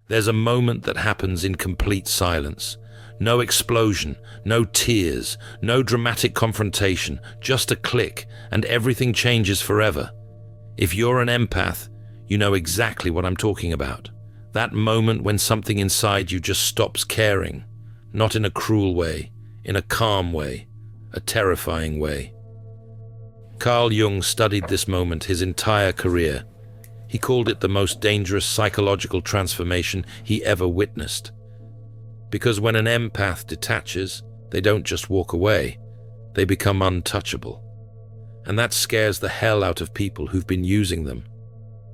There's a moment that happens in complete silence. No explosion, no tears, no dramatic confrontation, just a click, and everything changes forever. If you're an empath, you know exactly what I'm talking about. That moment when something inside you just stops caring, not in a cruel way, in a calm way, a terrifying way. Carl Jung studied this moment his entire career. He called it the most dangerous psychological transformation he ever witnessed. Because when an empath detaches, they don't just walk away, they become untouchable. And that scares the hell out of people who've been using them.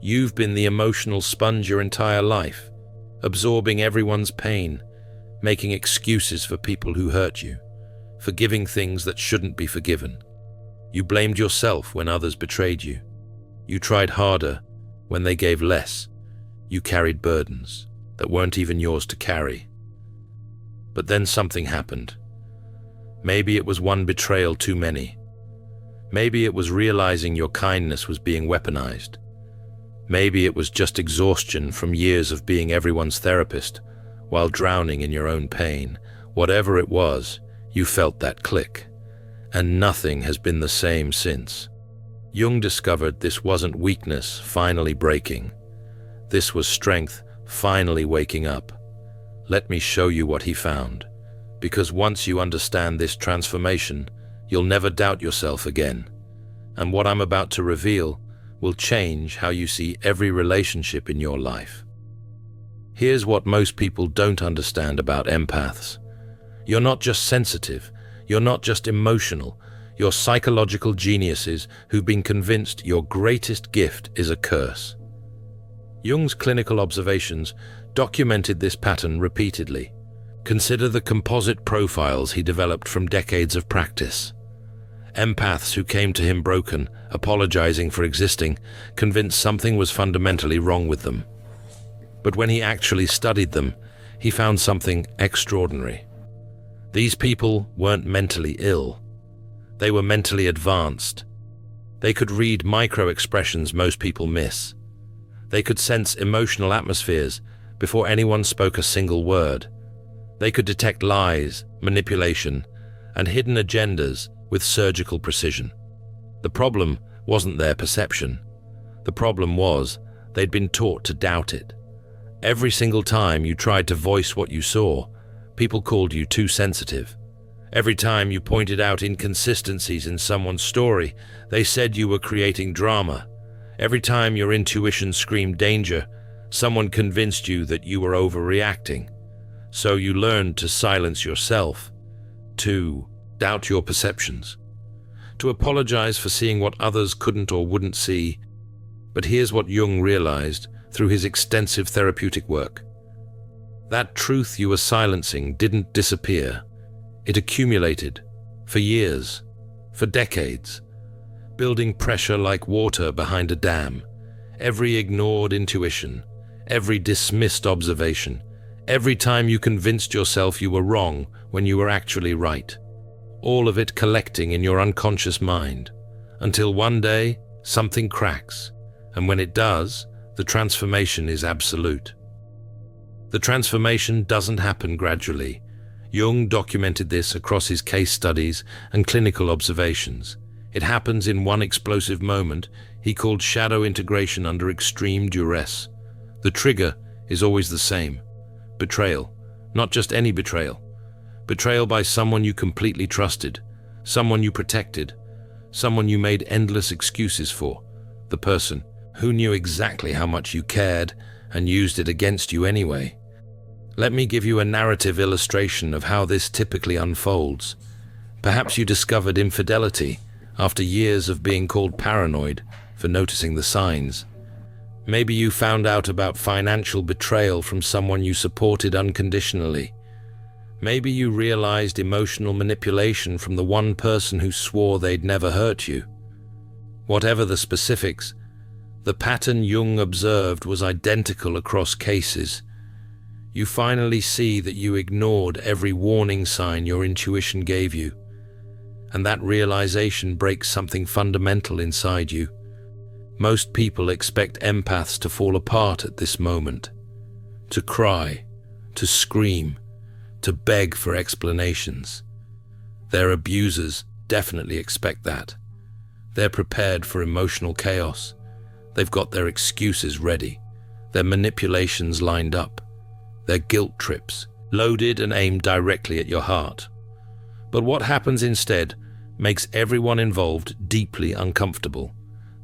You've been the emotional sponge your entire life, absorbing everyone's pain, making excuses for people who hurt you, forgiving things that shouldn't be forgiven. You blamed yourself when others betrayed you. You tried harder when they gave less. You carried burdens that weren't even yours to carry. But then something happened. Maybe it was one betrayal too many. Maybe it was realizing your kindness was being weaponized. Maybe it was just exhaustion from years of being everyone's therapist while drowning in your own pain. Whatever it was, you felt that click. And nothing has been the same since. Jung discovered this wasn't weakness finally breaking. This was strength finally waking up. Let me show you what he found. Because once you understand this transformation, you'll never doubt yourself again. And what I'm about to reveal will change how you see every relationship in your life. Here's what most people don't understand about empaths. You're not just sensitive, you're not just emotional, you're psychological geniuses who've been convinced your greatest gift is a curse. Jung's clinical observations documented this pattern repeatedly. Consider the composite profiles he developed from decades of practice. Empaths who came to him broken, apologizing for existing, convinced something was fundamentally wrong with them. But when he actually studied them, he found something extraordinary. These people weren't mentally ill. They were mentally advanced. They could read micro-expressions most people miss. They could sense emotional atmospheres before anyone spoke a single word. They could detect lies, manipulation, and hidden agendas with surgical precision. The problem wasn't their perception. The problem was they'd been taught to doubt it. Every single time you tried to voice what you saw, people called you too sensitive. Every time you pointed out inconsistencies in someone's story, they said you were creating drama. Every time your intuition screamed danger, someone convinced you that you were overreacting. So you learned to silence yourself, to doubt your perceptions, to apologize for seeing what others couldn't or wouldn't see. But here's what Jung realized through his extensive therapeutic work. That truth you were silencing didn't disappear. It accumulated for years, for decades, building pressure like water behind a dam. Every ignored intuition, every dismissed observation, every time you convinced yourself you were wrong when you were actually right. All of it collecting in your unconscious mind, until one day something cracks, and when it does, the transformation is absolute. The transformation doesn't happen gradually. Jung documented this across his case studies and clinical observations. It happens in one explosive moment he called shadow integration under extreme duress. The trigger is always the same. Betrayal. Not just any betrayal. Betrayal by someone you completely trusted, someone you protected, someone you made endless excuses for, the person who knew exactly how much you cared and used it against you anyway. Let me give you a narrative illustration of how this typically unfolds. Perhaps you discovered infidelity after years of being called paranoid for noticing the signs. Maybe you found out about financial betrayal from someone you supported unconditionally. Maybe you realized emotional manipulation from the one person who swore they'd never hurt you. Whatever the specifics, the pattern Jung observed was identical across cases. You finally see that you ignored every warning sign your intuition gave you, and that realization breaks something fundamental inside you. Most people expect empaths to fall apart at this moment, to cry, to scream, to beg for explanations. Their abusers definitely expect that. They're prepared for emotional chaos. They've got their excuses ready, their manipulations lined up, their guilt trips loaded and aimed directly at your heart. But what happens instead makes everyone involved deeply uncomfortable.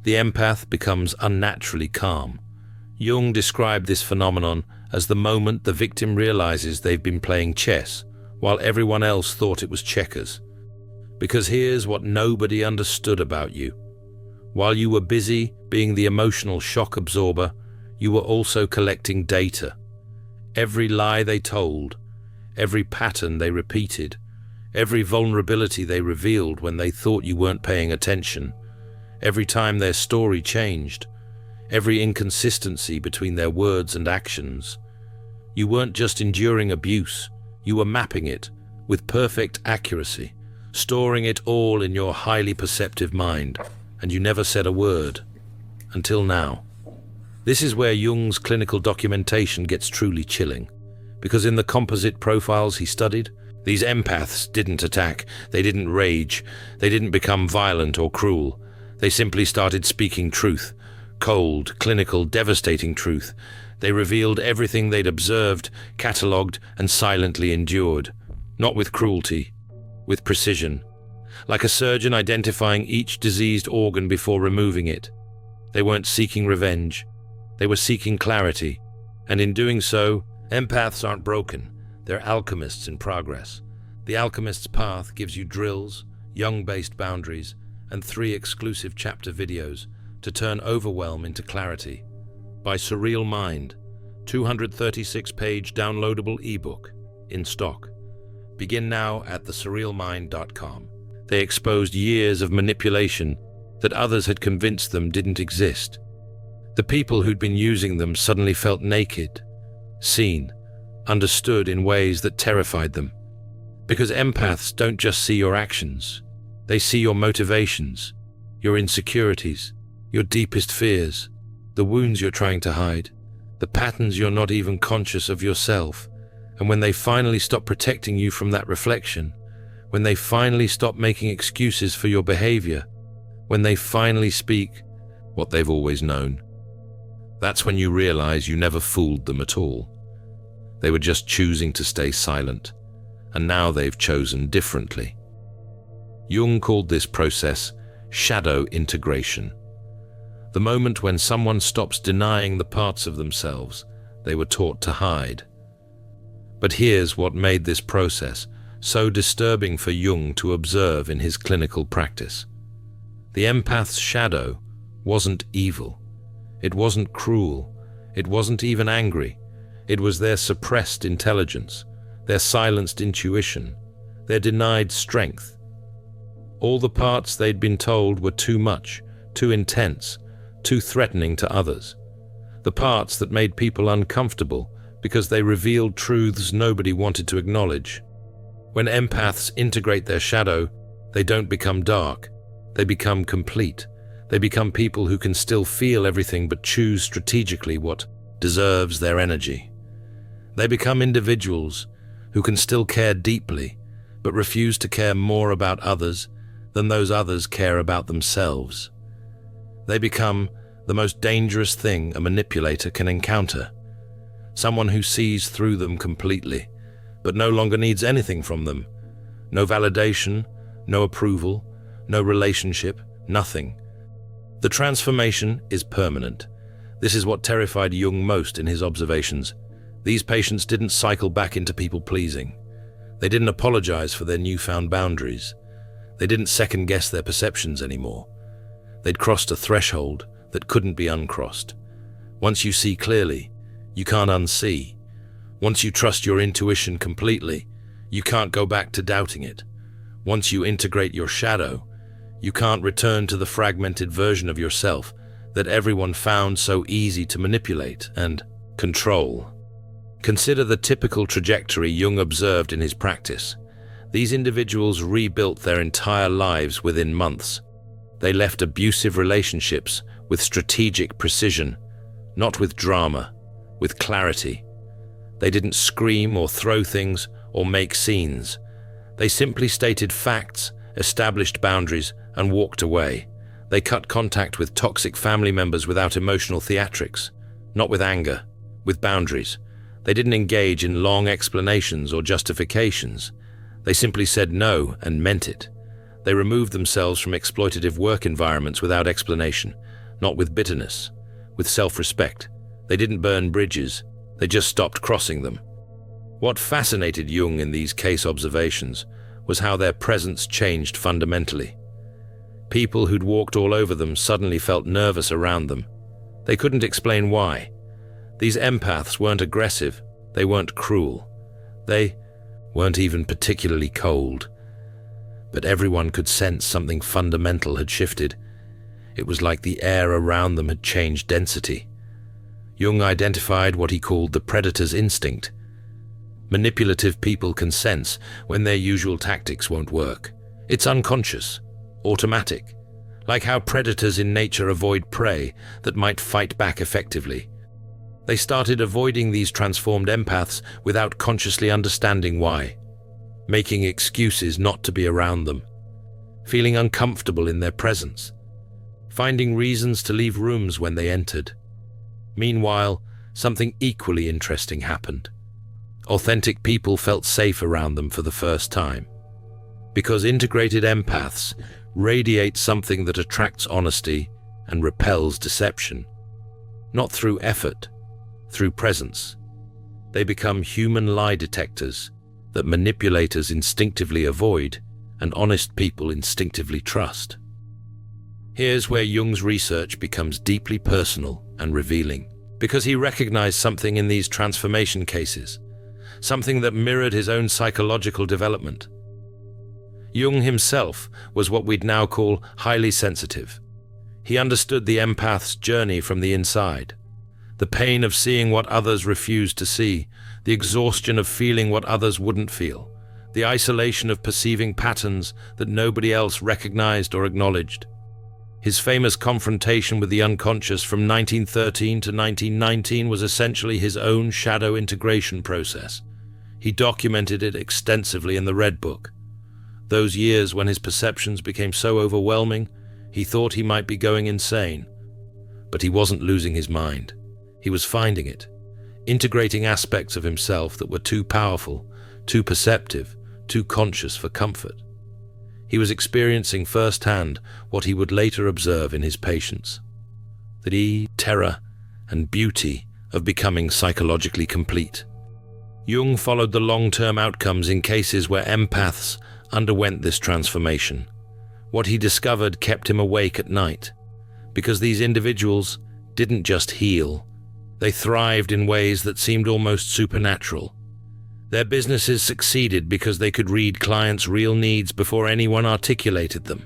The empath becomes unnaturally calm. Jung described this phenomenon as the moment the victim realizes they've been playing chess while everyone else thought it was checkers. Because here's what nobody understood about you. While you were busy being the emotional shock absorber, you were also collecting data. Every lie they told, every pattern they repeated, every vulnerability they revealed when they thought you weren't paying attention, every time their story changed, every inconsistency between their words and actions. You weren't just enduring abuse, you were mapping it with perfect accuracy, storing it all in your highly perceptive mind, and you never said a word. Until now. This is where Jung's clinical documentation gets truly chilling, because in the composite profiles he studied, these empaths didn't attack, they didn't rage, they didn't become violent or cruel. They simply started speaking truth, cold, clinical, devastating truth. They revealed everything they'd observed, catalogued, and silently endured. Not with cruelty, with precision. Like a surgeon identifying each diseased organ before removing it. They weren't seeking revenge. They were seeking clarity. And in doing so, empaths aren't broken. They're alchemists in progress. The alchemist's path gives you drills, Jung-based boundaries, and 3 exclusive chapter videos to turn overwhelm into clarity. By Surreal Mind, 236-page downloadable ebook, in stock. Begin now at thesurrealmind.com. They exposed years of manipulation that others had convinced them didn't exist. The people who'd been using them suddenly felt naked, seen, understood in ways that terrified them. Because empaths don't just see your actions, they see your motivations, your insecurities, your deepest fears, the wounds you're trying to hide, the patterns you're not even conscious of yourself. And when they finally stop protecting you from that reflection, when they finally stop making excuses for your behavior, when they finally speak what they've always known, that's when you realize you never fooled them at all. They were just choosing to stay silent, and now they've chosen differently. Jung called this process shadow integration. The moment when someone stops denying the parts of themselves they were taught to hide. But here's what made this process so disturbing for Jung to observe in his clinical practice. The empath's shadow wasn't evil. It wasn't cruel. It wasn't even angry. It was their suppressed intelligence, their silenced intuition, their denied strength. All the parts they'd been told were too much, too intense, too threatening to others. The parts that made people uncomfortable because they revealed truths nobody wanted to acknowledge. When empaths integrate their shadow, they don't become dark. They become complete. They become people who can still feel everything but choose strategically what deserves their energy. They become individuals who can still care deeply, but refuse to care more about others than those others care about themselves. They become the most dangerous thing a manipulator can encounter. Someone who sees through them completely, but no longer needs anything from them. No validation, no approval, no relationship, nothing. The transformation is permanent. This is what terrified Jung most in his observations. These patients didn't cycle back into people-pleasing. They didn't apologize for their newfound boundaries. They didn't second-guess their perceptions anymore. They'd crossed a threshold that couldn't be uncrossed. Once you see clearly, you can't unsee. Once you trust your intuition completely, you can't go back to doubting it. Once you integrate your shadow, you can't return to the fragmented version of yourself that everyone found so easy to manipulate and control. Consider the typical trajectory Jung observed in his practice. These individuals rebuilt their entire lives within months. They left abusive relationships with strategic precision, not with drama, with clarity. They didn't scream or throw things or make scenes. They simply stated facts, established boundaries, and walked away. They cut contact with toxic family members without emotional theatrics, not with anger, with boundaries. They didn't engage in long explanations or justifications. They simply said no and meant it. They removed themselves from exploitative work environments without explanation, not with bitterness, with self-respect. They didn't burn bridges, they just stopped crossing them. What fascinated Jung in these case observations was how their presence changed fundamentally. People who'd walked all over them suddenly felt nervous around them. They couldn't explain why. These empaths weren't aggressive, they weren't cruel. They weren't even particularly cold. But everyone could sense something fundamental had shifted. It was like the air around them had changed density. Jung identified what he called the predator's instinct. Manipulative people can sense when their usual tactics won't work. It's unconscious, automatic, like how predators in nature avoid prey that might fight back effectively. They started avoiding these transformed empaths without consciously understanding why, making excuses not to be around them, feeling uncomfortable in their presence, finding reasons to leave rooms when they entered. Meanwhile, something equally interesting happened. Authentic people felt safe around them for the first time. Because integrated empaths radiate something that attracts honesty and repels deception. Not through effort, through presence. They become human lie detectors that manipulators instinctively avoid and honest people instinctively trust. Here's where Jung's research becomes deeply personal and revealing, because he recognized something in these transformation cases, something that mirrored his own psychological development. Jung himself was what we'd now call highly sensitive. He understood the empath's journey from the inside, the pain of seeing what others refused to see, the exhaustion of feeling what others wouldn't feel, the isolation of perceiving patterns that nobody else recognized or acknowledged. His famous confrontation with the unconscious from 1913 to 1919 was essentially his own shadow integration process. He documented it extensively in the Red Book. Those years when his perceptions became so overwhelming, he thought he might be going insane. But he wasn't losing his mind. He was finding it, integrating aspects of himself that were too powerful, too perceptive, too conscious for comfort. He was experiencing firsthand what he would later observe in his patients: the terror and beauty of becoming psychologically complete. Jung followed the long-term outcomes in cases where empaths underwent this transformation. What he discovered kept him awake at night, because these individuals didn't just heal, they thrived in ways that seemed almost supernatural. Their businesses succeeded because they could read clients' real needs before anyone articulated them.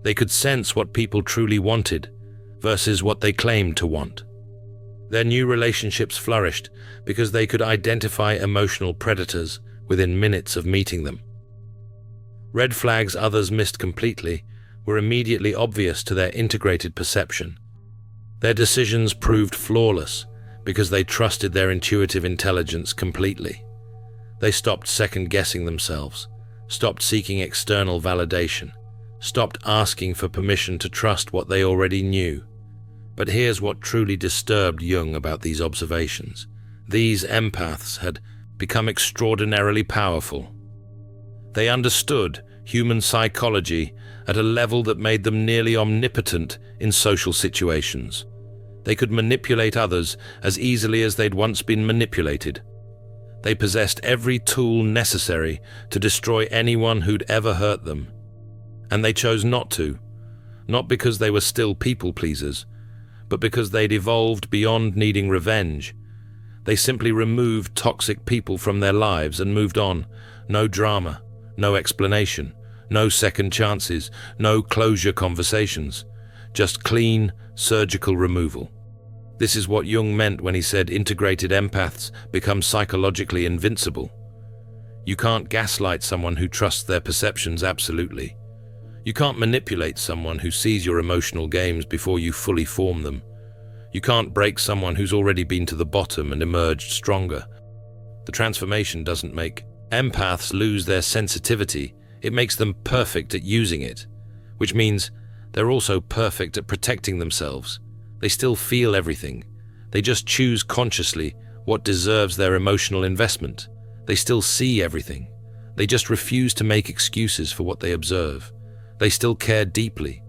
They could sense what people truly wanted versus what they claimed to want. Their new relationships flourished because they could identify emotional predators within minutes of meeting them. Red flags others missed completely were immediately obvious to their integrated perception. Their decisions proved flawless because they trusted their intuitive intelligence completely. They stopped second-guessing themselves, stopped seeking external validation, stopped asking for permission to trust what they already knew. But here's what truly disturbed Jung about these observations. These empaths had become extraordinarily powerful. They understood human psychology at a level that made them nearly omnipotent in social situations. They could manipulate others as easily as they'd once been manipulated. They possessed every tool necessary to destroy anyone who'd ever hurt them. And they chose not to, not because they were still people-pleasers, but because they'd evolved beyond needing revenge. They simply removed toxic people from their lives and moved on. No drama, no explanation, no second chances, no closure conversations, just clean, surgical removal. This is what Jung meant when he said integrated empaths become psychologically invincible. You can't gaslight someone who trusts their perceptions absolutely. You can't manipulate someone who sees your emotional games before you fully form them. You can't break someone who's already been to the bottom and emerged stronger. The transformation doesn't make empaths lose their sensitivity, it makes them perfect at using it, which means they're also perfect at protecting themselves. They still feel everything. They just choose consciously what deserves their emotional investment. They still see everything. They just refuse to make excuses for what they observe. They still care deeply.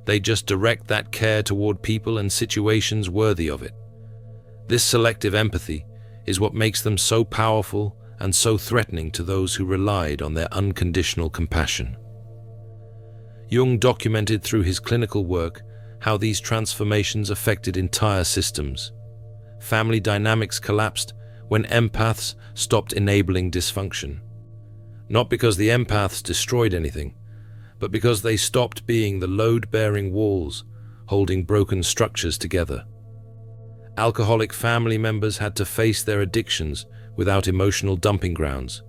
They just direct that care toward people and situations worthy of it. This selective empathy is what makes them so powerful and so threatening to those who relied on their unconditional compassion. Jung documented through his clinical work how these transformations affected entire systems. Family dynamics collapsed when empaths stopped enabling dysfunction. Not because the empaths destroyed anything, but because they stopped being the load-bearing walls holding broken structures together. Alcoholic family members had to face their addictions without emotional dumping grounds.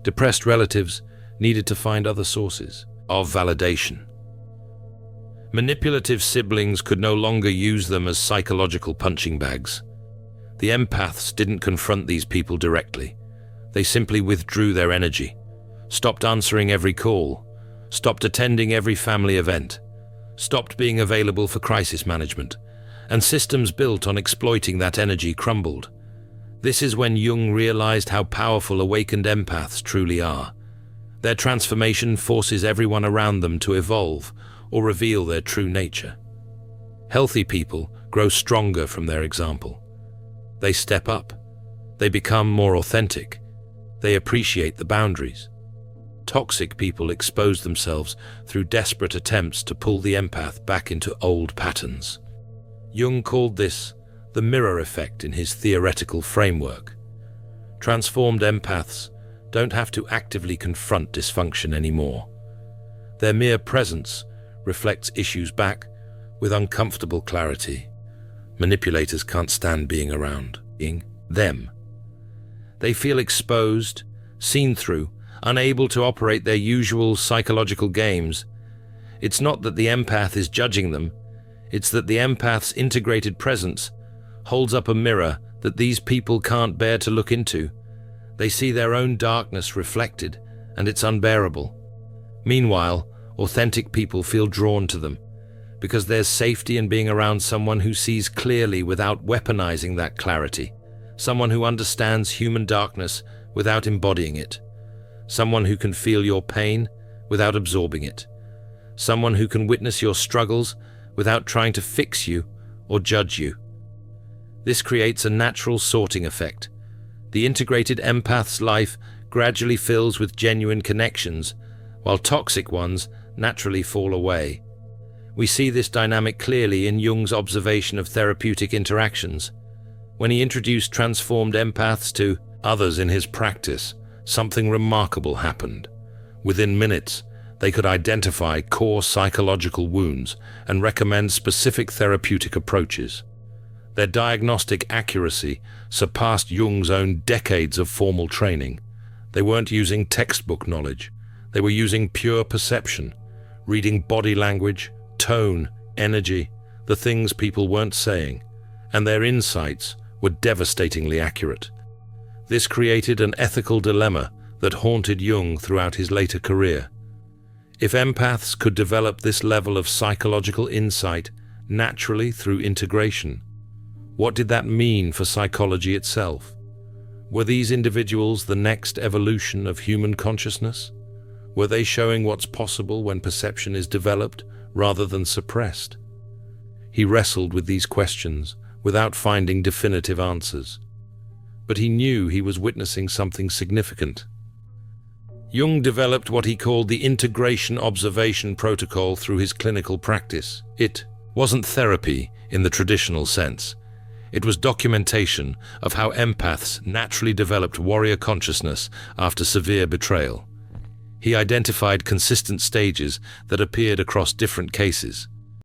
Depressed relatives needed to find other sources of validation. Manipulative siblings could no longer use them as psychological punching bags. The empaths didn't confront these people directly. They simply withdrew their energy, stopped answering every call, stopped attending every family event, stopped being available for crisis management, and systems built on exploiting that energy crumbled. This is when Jung realized how powerful awakened empaths truly are. Their transformation forces everyone around them to evolve or reveal their true nature. Healthy people grow stronger from their example. They step up. They become more authentic. They appreciate the boundaries. Toxic people expose themselves through desperate attempts to pull the empath back into old patterns. Jung called this the mirror effect in his theoretical framework. Transformed empaths don't have to actively confront dysfunction anymore. Their mere presence reflects issues back with uncomfortable clarity. Manipulators can't stand being around them. They feel exposed, seen through, unable to operate their usual psychological games. It's not that the empath is judging them, it's that the empath's integrated presence holds up a mirror that these people can't bear to look into. They see their own darkness reflected, and it's unbearable. Meanwhile, authentic people feel drawn to them, because there's safety in being around someone who sees clearly without weaponizing that clarity, someone who understands human darkness without embodying it, someone who can feel your pain without absorbing it, someone who can witness your struggles without trying to fix you or judge you. This creates a natural sorting effect. The integrated empath's life gradually fills with genuine connections, while toxic ones naturally fall away. We see this dynamic clearly in Jung's observation of therapeutic interactions. When he introduced transformed empaths to others in his practice, something remarkable happened. Within minutes, they could identify core psychological wounds and recommend specific therapeutic approaches. Their diagnostic accuracy surpassed Jung's own decades of formal training. They weren't using textbook knowledge. They were using pure perception, reading body language, tone, energy, the things people weren't saying, and their insights were devastatingly accurate. This created an ethical dilemma that haunted Jung throughout his later career. If empaths could develop this level of psychological insight naturally through integration, what did that mean for psychology itself? Were these individuals the next evolution of human consciousness? Were they showing what's possible when perception is developed rather than suppressed? He wrestled with these questions without finding definitive answers. But he knew he was witnessing something significant. Jung developed what he called the integration observation protocol through his clinical practice. It wasn't therapy in the traditional sense. It was documentation of how empaths naturally developed warrior consciousness after severe betrayal. He identified consistent stages that appeared across different cases.